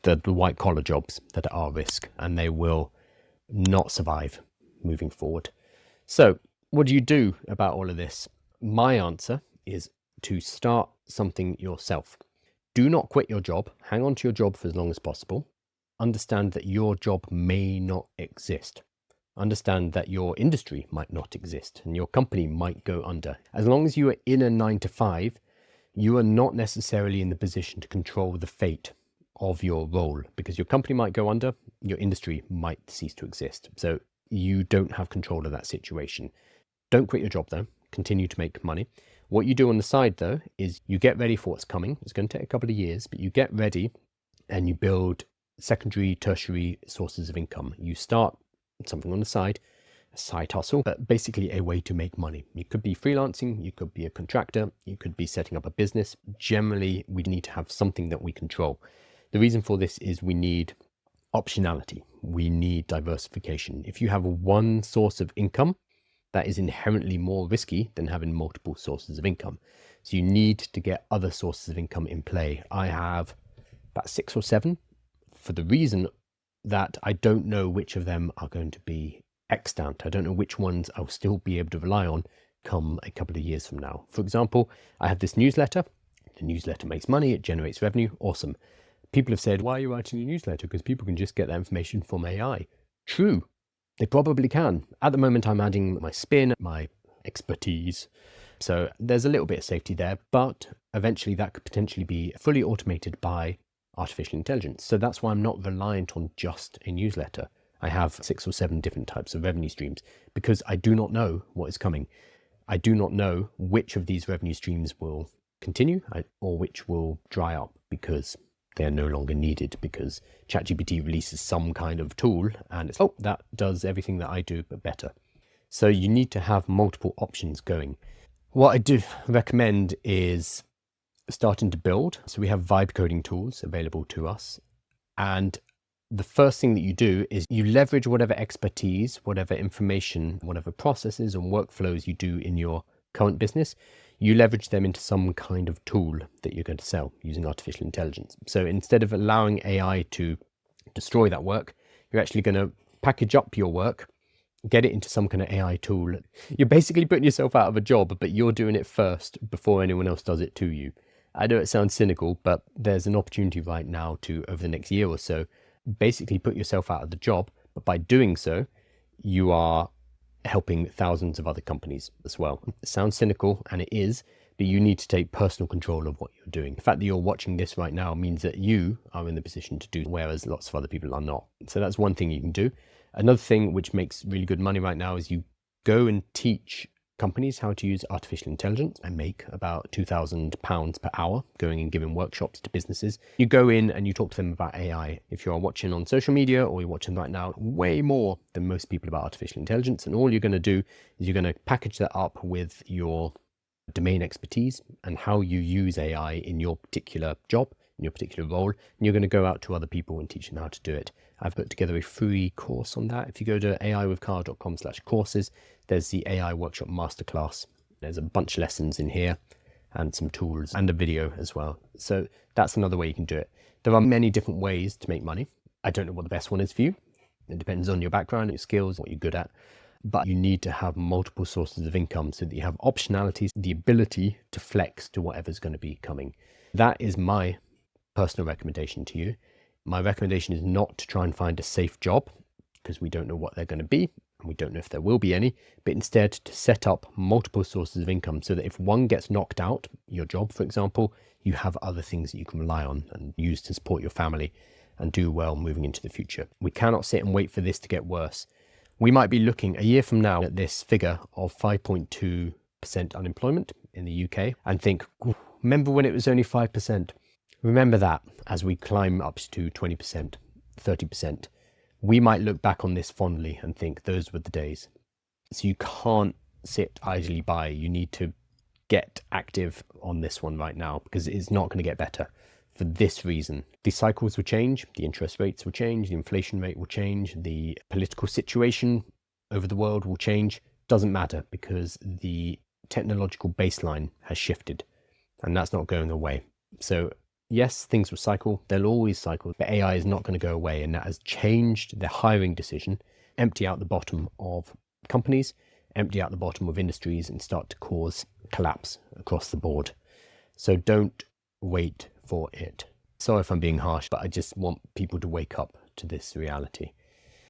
the white collar jobs that are risk, and they will not survive moving forward. So what do you do about all of this? My answer is to start something yourself. Do not quit your job. Hang on to your job for as long as possible. Understand that your job may not exist. Understand that your industry might not exist and your company might go under. As long as you are in a 9 to 5, you are not necessarily in the position to control the fate of your role, because your company might go under, your industry might cease to exist. So you don't have control of that situation. Don't quit your job though. Continue to make money. What you do on the side though is you get ready for what's coming. It's going to take a couple of years, but you get ready and you build secondary, tertiary sources of income. You start something on the side, a side hustle, but basically a way to make money. You could be freelancing, you could be a contractor, you could be setting up a business. Generally, we need to have something that we control. The reason for this is we need optionality. We need diversification. If you have one source of income, that is inherently more risky than having multiple sources of income. So you need to get other sources of income in play. I have about 6 or 7 for the reason that I don't know which of them are going to be extant. I don't know which ones I'll still be able to rely on come a couple of years from now. For example, I have this newsletter. The newsletter makes money, it generates revenue. Awesome. People have said, why are you writing a newsletter? Because people can just get that information from AI. True, they probably can. At the moment, I'm adding my spin, my expertise. So there's a little bit of safety there, but eventually that could potentially be fully automated by artificial intelligence. So that's why I'm not reliant on just a newsletter. I have 6 or 7 different types of revenue streams because I do not know what is coming. I do not know which of these revenue streams will continue or which will dry up because they are no longer needed, because ChatGPT releases some kind of tool and it's, oh, that does everything that I do, but better. So you need to have multiple options going. What I do recommend is starting to build. So we have vibe coding tools available to us. And the first thing that you do is you leverage whatever expertise, whatever information, whatever processes and workflows you do in your current business, you leverage them into some kind of tool that you're going to sell using artificial intelligence. So instead of allowing AI to destroy that work, you're actually going to package up your work, get it into some kind of AI tool. You're basically putting yourself out of a job, but you're doing it first before anyone else does it to you. I know it sounds cynical, but there's an opportunity right now to, over the next year or so, basically put yourself out of the job. But by doing so, you are helping thousands of other companies as well. It sounds cynical, and it is, but you need to take personal control of what you're doing. The fact that you're watching this right now means that you are in the position to do, whereas lots of other people are not. So that's one thing you can do. Another thing which makes really good money right now is you go and teach companies how to use artificial intelligence and make about £2,000 per hour going and giving workshops to businesses. You go in and you talk to them about AI. If you're watching on social media or you're watching right now, way more than most people about artificial intelligence. And all you're going to do is you're going to package that up with your domain expertise and how you use AI in your particular job, in your particular role, and you're going to go out to other people and teach them how to do it. I've put together a free course on that. If you go to aiwithcarl.com/courses, there's the AI workshop masterclass. There's a bunch of lessons in here and some tools and a video as well. So that's another way you can do it. There are many different ways to make money. I don't know what the best one is for you. It depends on your background, your skills, what you're good at. But you need to have multiple sources of income so that you have optionalities, the ability to flex to whatever's going to be coming. That is my personal recommendation to you. My recommendation is not to try and find a safe job because we don't know what they're going to be and we don't know if there will be any, but instead to set up multiple sources of income so that if one gets knocked out, your job, for example, you have other things that you can rely on and use to support your family and do well moving into the future. We cannot sit and wait for this to get worse. We might be looking a year from now at this figure of 5.2% unemployment in the UK and think, remember when it was only 5%? Remember that as we climb up to 20%, 30%. We might look back on this fondly and think those were the days. So you can't sit idly by. You need to get active on this one right now because it's not going to get better for this reason. The cycles will change, the interest rates will change, the inflation rate will change, the political situation over the world will change. Doesn't matter because the technological baseline has shifted and that's not going away. So yes, things will cycle, they'll always cycle, but AI is not going to go away, and that has changed the hiring decision, empty out the bottom of companies, empty out the bottom of industries, and start to cause collapse across the board. So don't wait for it. Sorry if I'm being harsh, but I just want people to wake up to this reality.